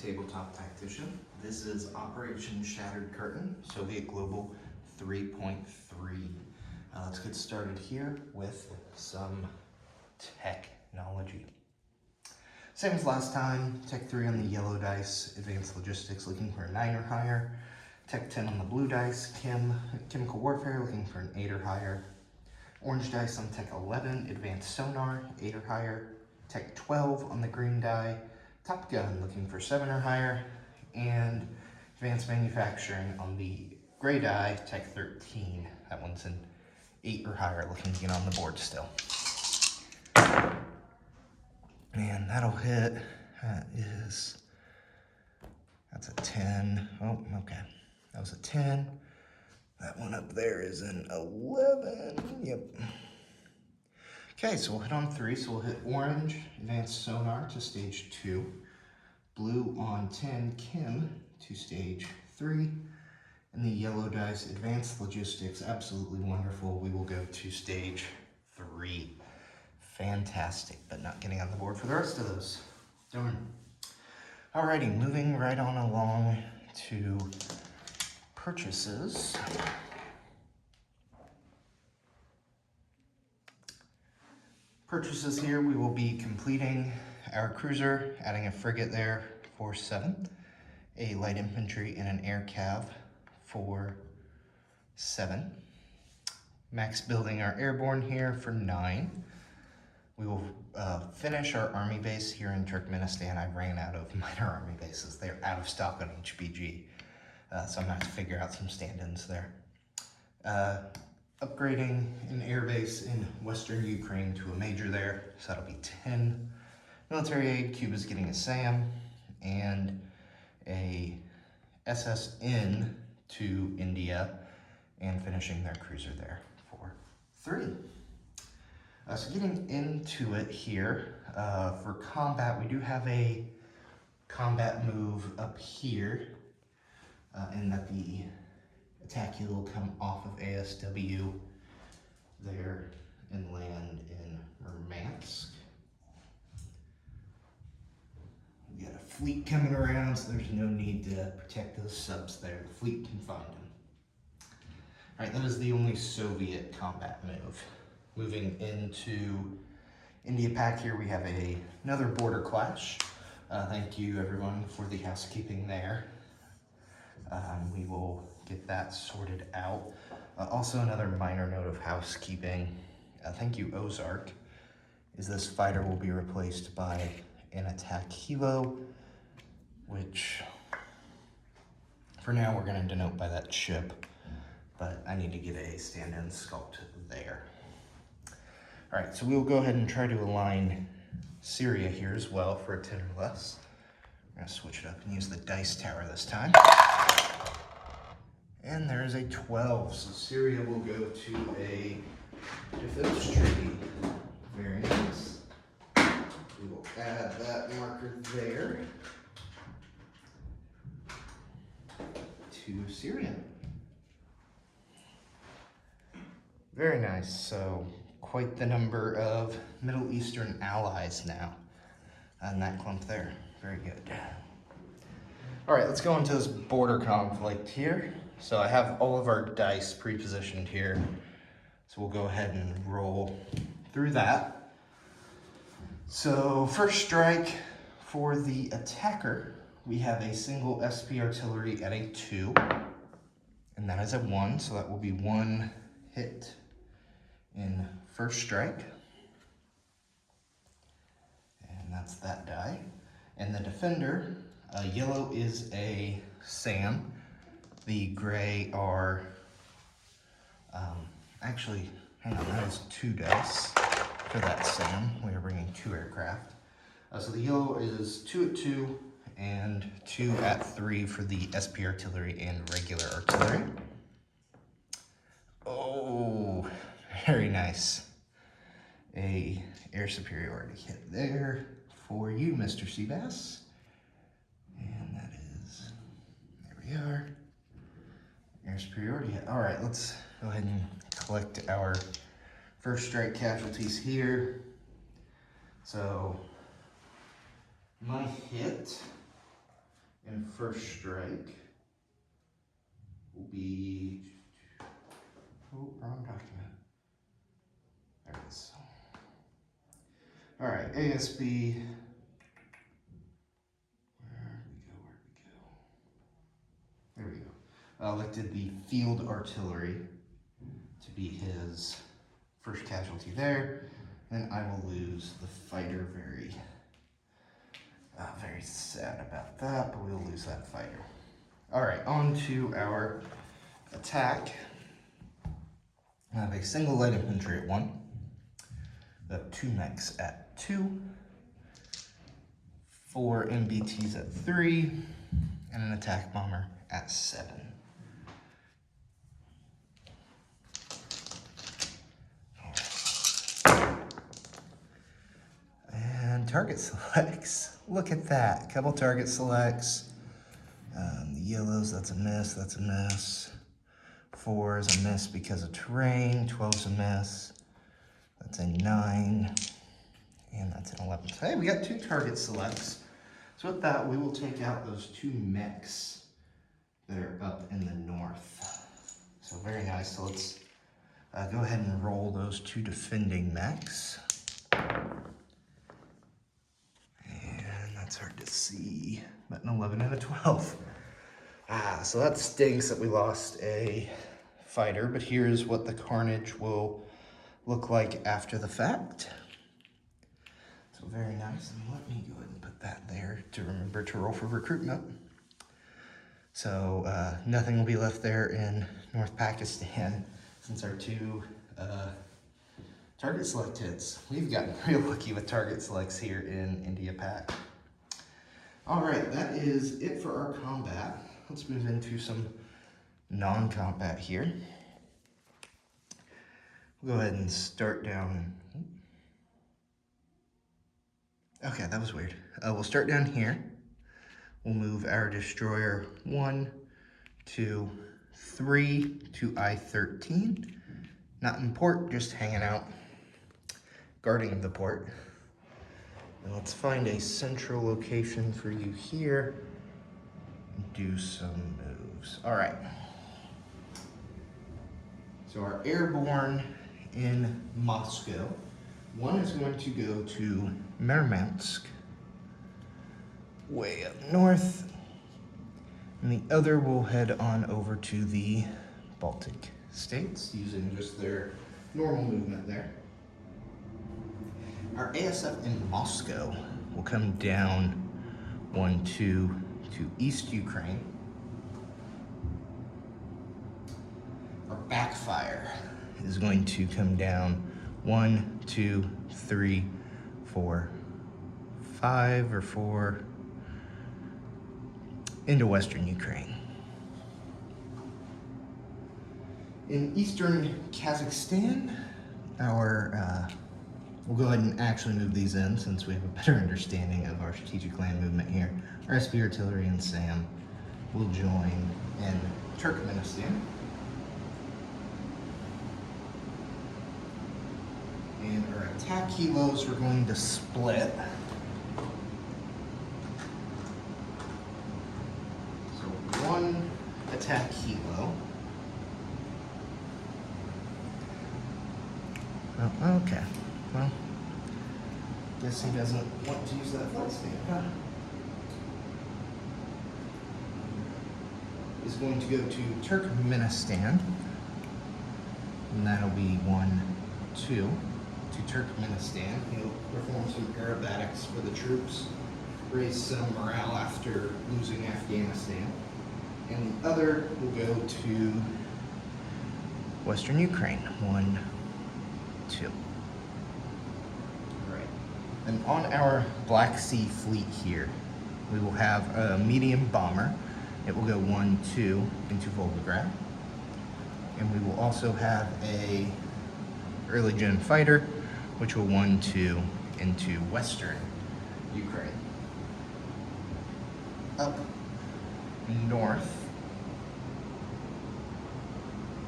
Tabletop Tactician. This is Operation Shattered Curtain, Soviet Global 3.3. Let's get started here with some technology. Same as last time, Tech 3 on the yellow dice, Advanced Logistics looking for a 9 or higher. Tech 10 on the blue dice, Chemical Warfare looking for an 8 or higher. Orange dice on Tech 11, Advanced Sonar, 8 or higher. Tech 12 on the green die, Top Gun looking for 7 or higher. And Advanced Manufacturing on the gray die, Tech 13. That one's an 8 or higher, looking to get on the board still. And that'll hit, that's a 10. Oh, okay. That was a 10. That one up there is an 11. Yep. Okay, so we'll hit on 3. So we'll hit orange, Advanced Sonar to stage 2. Blue on 10, Kim to stage 3. And the yellow dice, Advanced Logistics, absolutely wonderful. We will go to stage 3. Fantastic, but not getting on the board for the rest of those. Darn. Alrighty, moving right on along to purchases. Purchases here, we will be completing our cruiser, adding a frigate there for 7, a light infantry and an air cav for 7, max building our airborne here for 9. We will finish our army base here in Turkmenistan. I ran out of minor army bases. They're out of stock on HBG. So I'm gonna have to figure out some stand-ins there. Upgrading an air base in Western Ukraine to a major there. So that'll be 10. Military aid, Cuba's getting a SAM, and a SSN to India, and finishing their cruiser there for 3. So getting into it here, for combat, we do have a combat move up here, in that the attack heel will come off of ASW there and land in Murmansk. We got a fleet coming around, so there's no need to protect those subs there. The fleet can find them. All right, that is the only Soviet combat move. Moving into India Pact here, we have another border clash. Thank you everyone for the housekeeping there. We will get that sorted out. Also another minor note of housekeeping. Thank you Ozark, is this fighter will be replaced by an attack helo, which for now we're gonna denote by that ship, but I need to get a stand-in sculpt there. All right, so we'll go ahead and try to align Syria here as well for a 10 or less. I'm gonna switch it up and use the dice tower this time. And there's a 12, so Syria will go to a defense treaty. Very nice. We will add that marker there to Syria. Very nice, so quite the number of Middle Eastern allies now on that clump there. Very good. All right, let's go into this border conflict here. So I have all of our dice pre-positioned here. So we'll go ahead and roll through that. So first strike for the attacker, we have a single SP artillery at a 2, and that is a 1, so that will be 1 hit in first strike. And that's that die. And the defender, yellow is a SAM. The gray are, actually, hang on, that is 2 dice for that SAM. We are bringing 2 aircraft. So the yellow is 2 at 2 and 2 at 3 for the SP artillery and regular artillery. Oh, very nice. A air superiority hit there for you, Mr. Seabass. And that is, there we are. Air superiority hit. All right, let's go ahead and collect our first strike casualties here. So my hit And first strike will be, oh, wrong document. There it is. All right, ASB. Where'd we go? There we go. Elected the field artillery to be his first casualty there. Then I will lose the fighter. Very sad about that, but we'll lose that fighter. All right, on to our attack. I have a single light infantry at 1. We have 2 mechs at 2, 4 MBTs at 3, and an attack bomber at 7. And target selects. Look at that. Couple target selects. The yellows, that's a miss, that's a miss. 4 is a miss because of terrain. 12's a miss. That's a 9. And that's an 11. So hey, we got 2 target selects. So with that, we will take out those 2 mechs that are up in the north. So very nice. So let's go ahead and roll those 2 defending mechs. It's hard to see, but an 11 and a 12. So that stinks that we lost a fighter, but here's what the carnage will look like after the fact. So very nice, and let me go ahead and put that there to remember to roll for recruitment. So nothing will be left there in North Pakistan since our 2 target select hits. We've gotten real lucky with target selects here in India Pact. All right, that is it for our combat. Let's move into some non-combat here. We'll go ahead and start down. Okay, that was weird. We'll start down here. We'll move our destroyer 1, 2, 3 to I-13. Not in port, just hanging out, guarding the port. And let's find a central location for you here and do some moves. All right. So our airborne in Moscow, 1 is going to go to Murmansk, way up north, and the other will head on over to the Baltic states using just their normal movement there. Our ASF in Moscow will come down 1, 2 to East Ukraine. Our backfire is going to come down 1, 2, 3, 4, 5 or 4 into Western Ukraine. In Eastern Kazakhstan, we'll go ahead and actually move these in since we have a better understanding of our strategic land movement here. Our SP artillery and SAM will join in Turkmenistan. And our attack kilos are going to split. So 1 attack kilo. Oh, okay. Well, guess he doesn't want to use that flight stand, huh? Is going to go to Turkmenistan, and that'll be 1, 2 to Turkmenistan. He'll perform some aerobatics for the troops, raise some morale after losing Afghanistan, and the other will go to Western Ukraine, 1, 2. And on our Black Sea fleet here, we will have a medium bomber. It will go 1, 2 into Volgograd. And we will also have a early gen fighter, which will 1, 2 into Western Ukraine. Up north,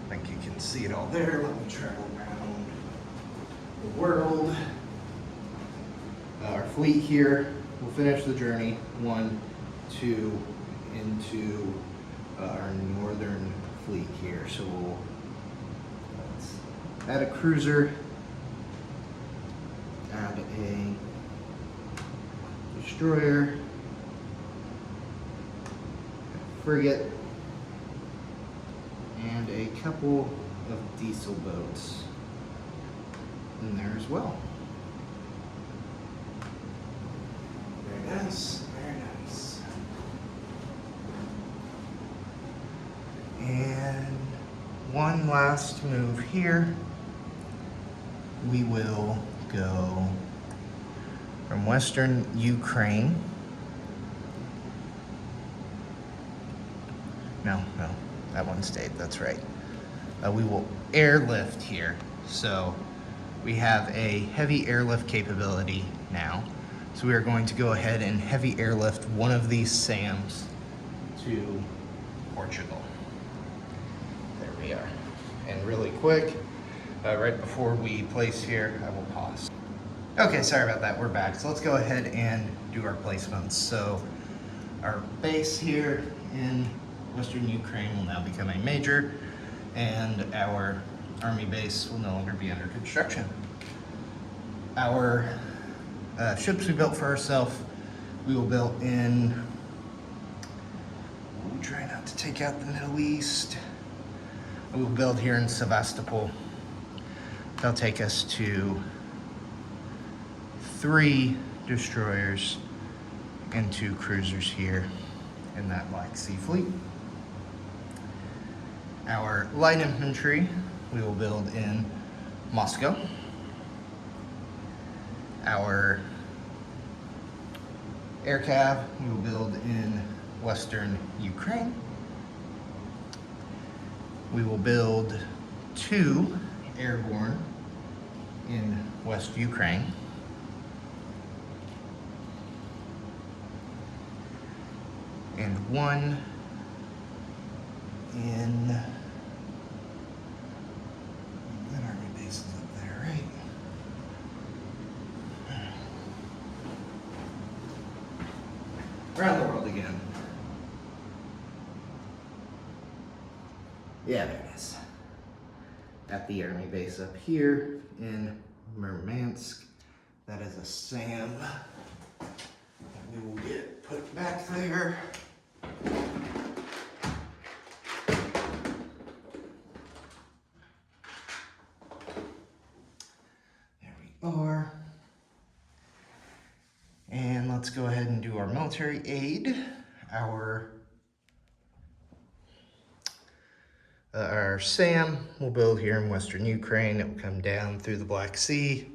I think you can see it all there. Let me travel around the world. Our fleet here will finish the journey 1, 2 into our northern fleet here. So let's add a cruiser, add a destroyer, a frigate, and a couple of diesel boats in there as well. Very nice, very nice. And one last move here. We will go from Western Ukraine. No, that one stayed, that's right. We will airlift here. So we have a heavy airlift capability now. So we are going to go ahead and heavy airlift one of these SAMs to Portugal. There we are. And really quick, right before we place here, I will pause. Okay, sorry about that, we're back. So let's go ahead and do our placements. So our base here in Western Ukraine will now become a major, and our army base will no longer be under construction. Our ships we built for ourselves, we will build in, we'll try not to take out the Middle East. We will build here in Sevastopol. That'll take us to 3 destroyers and 2 cruisers here in that Black Sea fleet. Our light infantry we will build in Moscow. Our air cav we will build in Western Ukraine. We will build 2 airborne in West Ukraine. And 1 in that army base is up there, right? Around the world again. Yeah, there it is. At the army base up here in Murmansk. That is a SAM that we will get put back there. There we are. And let's go ahead and do our military aid. Our SAM will build here in Western Ukraine. It will come down through the Black Sea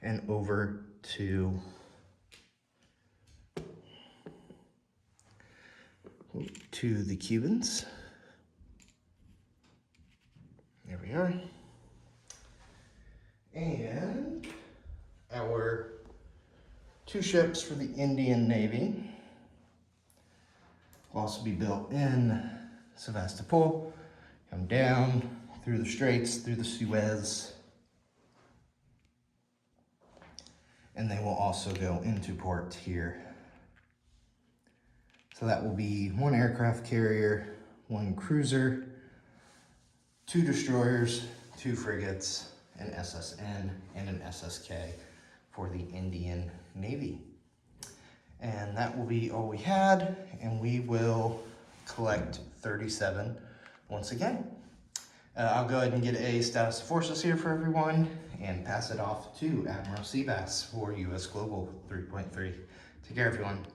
and over to the Cubans. There we are. And our 2 ships for the Indian Navy will also be built in Sevastopol, come down through the Straits, through the Suez, and they will also go into port here. So that will be 1 aircraft carrier, 1 cruiser, 2 destroyers, 2 frigates, an SSN, and an SSK for the Indian Navy. And that will be all we had, and we will collect 37 once again. I'll go ahead and get a status of forces here for everyone and pass it off to Admiral Seabass for US Global 3.3. Take care, everyone.